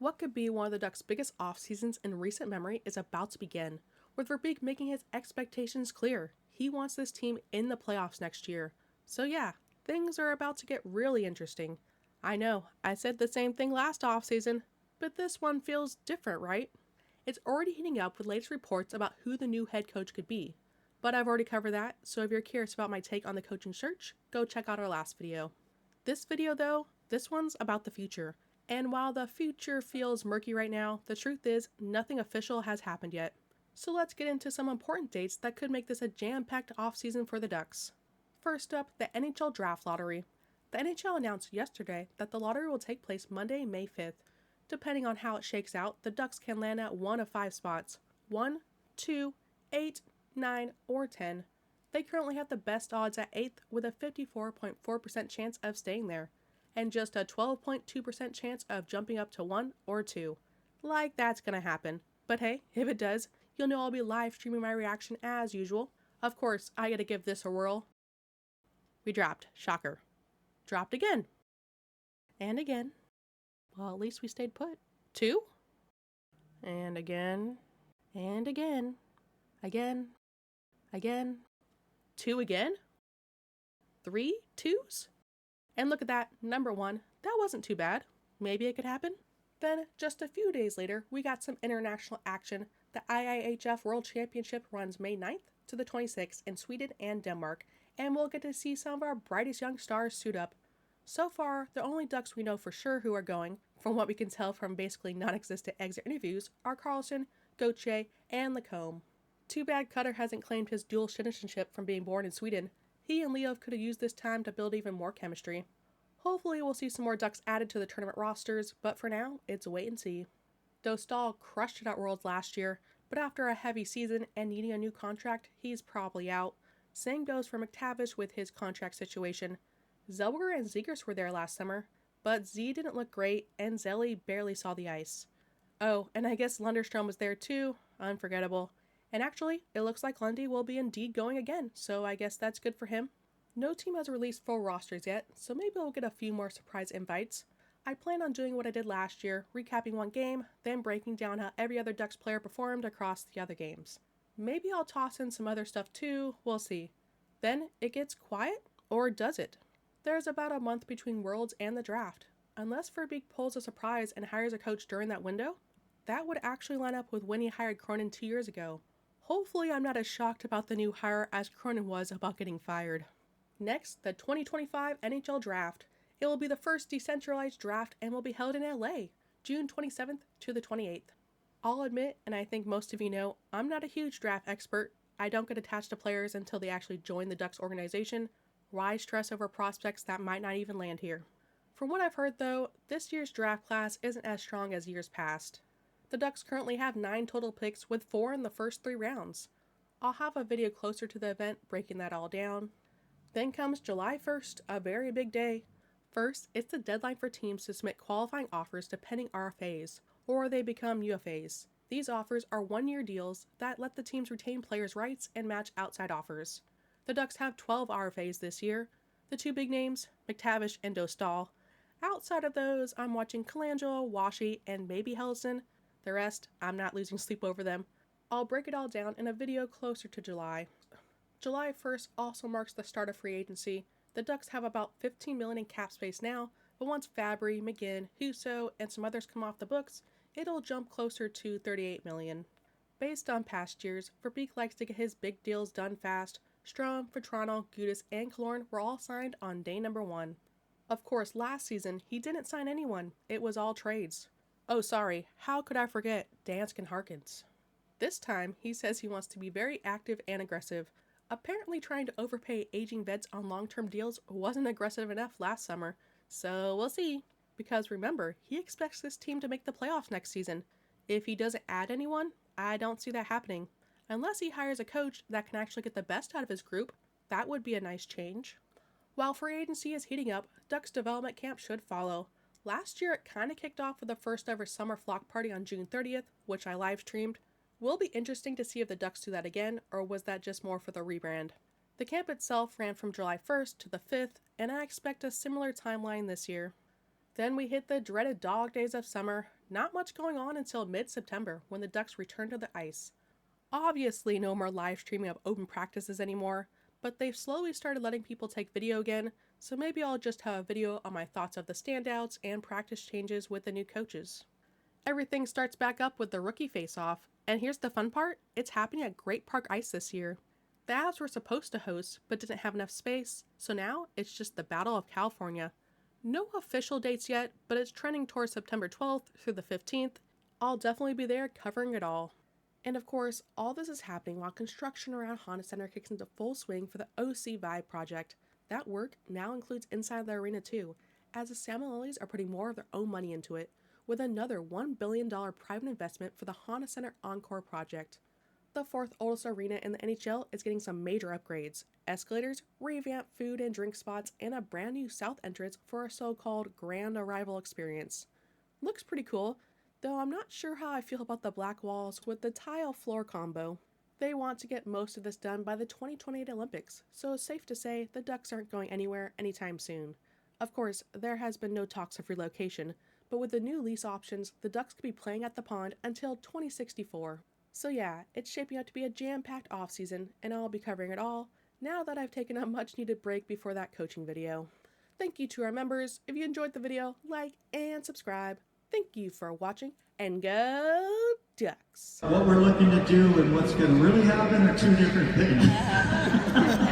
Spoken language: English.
What could be one of the Ducks' biggest off-seasons in recent memory is about to begin, with Verbeek making his expectations clear. He wants this team in the playoffs next year. So yeah, things are about to get really interesting. I know, I said the same thing last off-season, but this one feels different, right? It's already heating up with latest reports about who the new head coach could be. But I've already covered that, so if you're curious about my take on the coaching search, go check out our last video. This video though, this one's about the future. And while the future feels murky right now, the truth is nothing official has happened yet. So let's get into some important dates that could make this a jam-packed offseason for the Ducks. First up, the NHL Draft Lottery. The NHL announced yesterday that the lottery will take place Monday, May 5th. Depending on how it shakes out, the Ducks can land at one of 5 spots: 1, 2, 8, 9, or 10. They currently have the best odds at 8th with a 54.4% chance of staying there, and just a 12.2% chance of jumping up to 1 or 2. Like that's gonna happen. But hey, if it does, you'll know I'll be live streaming my reaction as usual. Of course, I gotta give this a whirl. We dropped. Shocker. Dropped again. And again. Well, at least we stayed put. 2? And again. And again. Again. Again. 2 again? 3 2s? And look at that, number 1. That wasn't too bad. Maybe it could happen. Then, just a few days later, we got some international action. The IIHF World Championship runs May 9th to the 26th in Sweden and Denmark, and we'll get to see some of our brightest young stars suit up. So far, the only Ducks we know for sure who are going, from what we can tell from basically non-existent exit interviews, are Carlson, Gauthier, and Lacombe. Too bad Cutter hasn't claimed his dual citizenship from being born in Sweden. He and Leo could have used this time to build even more chemistry. Hopefully we'll see some more Ducks added to the tournament rosters, but for now, it's wait and see. Dostal crushed it at Worlds last year, but after a heavy season and needing a new contract, he's probably out. Same goes for McTavish with his contract situation. Zellweger and Zegers were there last summer, but Z didn't look great and Zelly barely saw the ice. Oh, and I guess Lunderstrom was there too. Unforgettable. And actually, it looks like Lundy will be indeed going again, so I guess that's good for him. No team has released full rosters yet, so maybe we'll get a few more surprise invites. I plan on doing what I did last year, recapping one game, then breaking down how every other Ducks player performed across the other games. Maybe I'll toss in some other stuff too, we'll see. Then it gets quiet, or does it? There's about a month between Worlds and the draft. Unless Verbeek pulls a surprise and hires a coach during that window, that would actually line up with when he hired Cronin 2 years ago. Hopefully I'm not as shocked about the new hire as Cronin was about getting fired. Next, the 2025 NHL Draft. It will be the first decentralized draft and will be held in LA, June 27th to the 28th. I'll admit, and I think most of you know, I'm not a huge draft expert. I don't get attached to players until they actually join the Ducks organization. Why stress over prospects that might not even land here? From what I've heard though, this year's draft class isn't as strong as years past. The Ducks currently have 9 total picks with 4 in the first 3 rounds. I'll have a video closer to the event breaking that all down. Then comes July 1st, a very big day. First, it's the deadline for teams to submit qualifying offers to pending RFAs, or they become UFAs. These offers are 1-year deals that let the teams retain players' rights and match outside offers. The Ducks have 12 RFAs this year. The 2 big names, McTavish and Dostal. Outside of those, I'm watching Colangelo, Washi, and maybe Helson. The rest, I'm not losing sleep over them. I'll break it all down in a video closer to July. July 1st also marks the start of free agency. The Ducks have about $15 million in cap space now, but once Fabry, McGinn, Husso, and some others come off the books, it'll jump closer to $38 million. Based on past years, Verbeek likes to get his big deals done fast. Strom, Vetrano, Gudas, and Killorn were all signed on day number 1. Of course, last season, he didn't sign anyone. It was all trades. Oh, sorry, how could I forget Dansk and Harkins? This time, he says he wants to be very active and aggressive. Apparently trying to overpay aging vets on long-term deals wasn't aggressive enough last summer, so we'll see. Because remember, he expects this team to make the playoffs next season. If he doesn't add anyone, I don't see that happening. Unless he hires a coach that can actually get the best out of his group, that would be a nice change. While free agency is heating up, Ducks development camp should follow. Last year it kinda kicked off with the first ever summer flock party on June 30th, which I live streamed. Will be interesting to see if the Ducks do that again, or was that just more for the rebrand. The camp itself ran from July 1st to the 5th, and I expect a similar timeline this year. Then we hit the dreaded dog days of summer, not much going on until mid-September when the Ducks return to the ice. Obviously, no more live streaming of open practices anymore, but they've slowly started letting people take video again, so maybe I'll just have a video on my thoughts of the standouts and practice changes with the new coaches. Everything starts back up with the Rookie Faceoff, and here's the fun part, it's happening at Great Park Ice this year. The Avs were supposed to host, but didn't have enough space, so now it's just the Battle of California. No official dates yet, but it's trending towards September 12th through the 15th. I'll definitely be there covering it all. And of course, all this is happening while construction around Honda Center kicks into full swing for the OC Vibe project. That work now includes inside the arena too, as the Samuelis are putting more of their own money into it, with another $1 billion private investment for the Honda Center Encore project. The fourth oldest arena in the NHL is getting some major upgrades, escalators, revamped food and drink spots, and a brand new south entrance for a so-called grand arrival experience. Looks pretty cool, though I'm not sure how I feel about the black walls with the tile floor combo. They want to get most of this done by the 2028 Olympics, so it's safe to say the Ducks aren't going anywhere anytime soon. Of course, there has been no talks of relocation, but with the new lease options, the Ducks could be playing at the pond until 2064. So yeah, it's shaping up to be a jam-packed offseason, and I'll be covering it all now that I've taken a much-needed break before that coaching video. Thank you to our members. If you enjoyed the video, like and subscribe. Thank you for watching, and go Ducks! What we're looking to do and what's going to really happen are two different things.